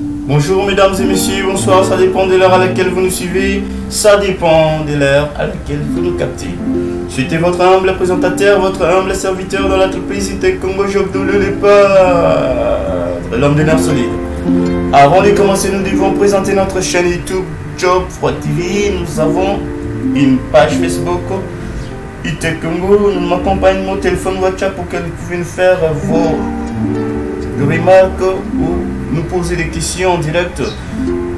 Bonjour mesdames et messieurs, bonsoir, ça dépend de l'heure à laquelle vous nous suivez, ça dépend de l'heure à laquelle vous nous captez. J'étais votre humble présentateur, votre humble serviteur dans l'entreprise IT Congo Job Doulou l'homme de nerfs solide. Avant de commencer, nous devons présenter notre chaîne YouTube Job Froid TV. Nous avons une page Facebook IT Congo. Nous m'accompagnons mon téléphone WhatsApp pour que vous puissiez nous faire vos remarques ou nous poser des questions en direct.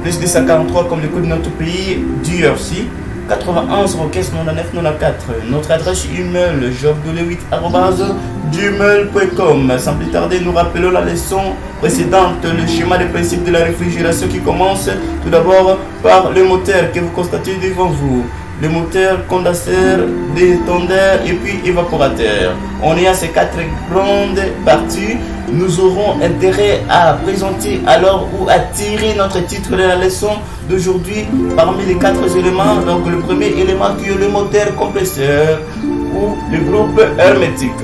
Plus de 143 comme le code de notre pays, DRC 91 15 99 94. Notre adresse email jobdole8@gmail.com. Sans plus tarder, nous rappelons la leçon précédente, le schéma des principes de la réfrigération qui commence tout d'abord par le moteur que vous constatez devant vous. Le moteur, condenseur, détendeur et puis évaporateur. On est à ces quatre grandes parties. Nous aurons intérêt à présenter alors ou à tirer notre titre de la leçon d'aujourd'hui parmi les quatre éléments. Donc le premier élément qui est le moteur compresseur ou le groupe hermétique.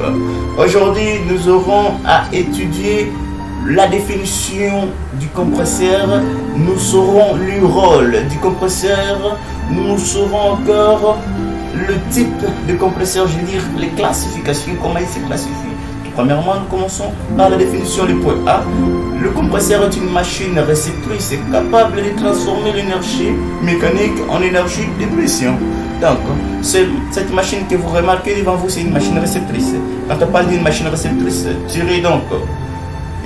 Aujourd'hui, nous aurons à étudier la définition du compresseur, nous saurons le rôle du compresseur, nous saurons encore le type de compresseur, je veux dire les classifications, comment il se classifie. Premièrement, nous commençons par la définition du point A. Le compresseur est une machine réceptrice capable de transformer l'énergie mécanique en énergie de pression. Donc, cette machine que vous remarquez devant vous, c'est une machine réceptrice. Quand on parle d'une machine réceptrice, tirez donc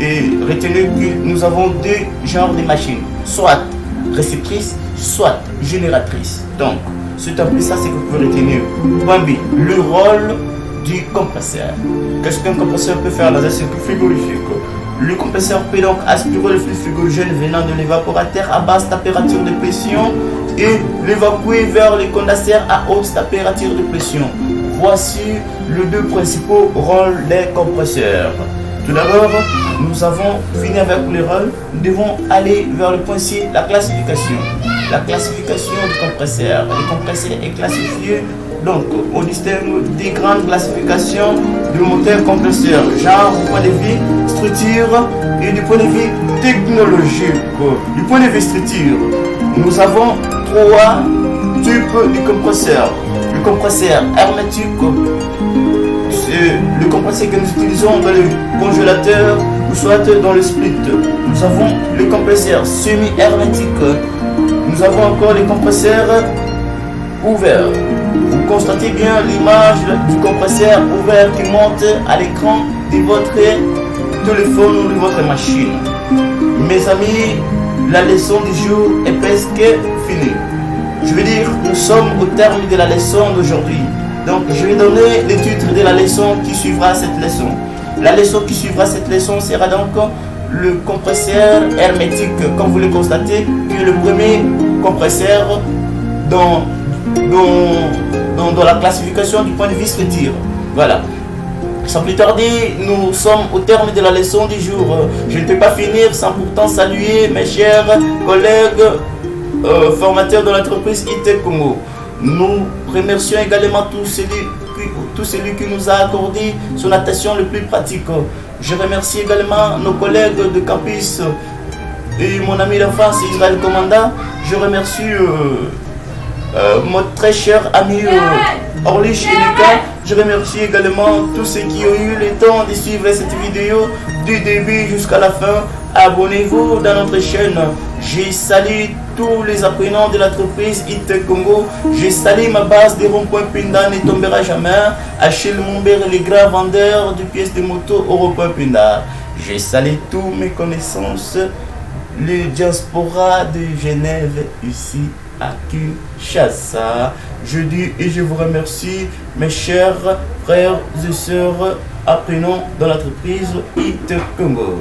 et retenez que nous avons deux genres de machines, soit réceptrice, soit génératrice. Donc, c'est un peu ça que vous pouvez retenir. Point B, le rôle du compresseur. Qu'est-ce qu'un compresseur peut faire dans un circuit frigorifique? Le compresseur peut donc aspirer le flux frigorigène venant de l'évaporateur à basse température de pression et l'évacuer vers les condenseurs à haute température de pression. Voici les deux principaux rôles des compresseurs. Tout d'abord, nous avons fini avec les rôles. Nous devons aller vers le point C, la classification. La classification du compresseur. Le compresseur est classifié, donc on distingue des grandes classifications du moteur compresseur, genre du point de vue structure et du point de vue technologique. Du point de vue structure, nous avons trois types de compresseurs. Le compresseur hermétique, le compresseur que nous utilisons dans le congélateur ou soit dans le split. Nous avons le compresseur semi-hermétique. Nous avons encore les compresseurs ouverts. Vous constatez bien l'image du compresseur ouvert qui monte à l'écran de votre téléphone ou de votre machine. Mes amis, la leçon du jour est presque finie. Je veux dire, nous sommes au terme de la leçon d'aujourd'hui. Donc, je vais donner le titre de la leçon qui suivra cette leçon. La leçon qui suivra cette leçon sera donc le compresseur hermétique, comme vous le constatez, qui est le premier compresseur dans la classification du point de vue structure. Voilà. Sans plus tarder, nous sommes au terme de la leçon du jour. Je ne peux pas finir sans pourtant saluer mes chers collègues formateurs de l'entreprise IT Congo. Nous remercions également tout celui qui nous a accordé son attention le plus pratique. Je remercie également nos collègues de campus et mon ami d'enfance Israël Commanda. Je remercie mon très cher ami Orlich et Lucas. Je remercie également tous ceux qui ont eu le temps de suivre cette vidéo du début jusqu'à la fin. Abonnez-vous dans notre chaîne. Je salue tous les apprenants de l'entreprise IT Congo. Je salue ma base de rond-point Pinda ne tombera jamais. Achille Mumbere, les grands vendeurs de pièces de moto au rond-point Pinda. Je salue tous mes connaissances, le diaspora de Genève ici à Kinshasa. Je dis et je vous remercie, mes chers frères et sœurs apprenants dans l'entreprise IT Congo.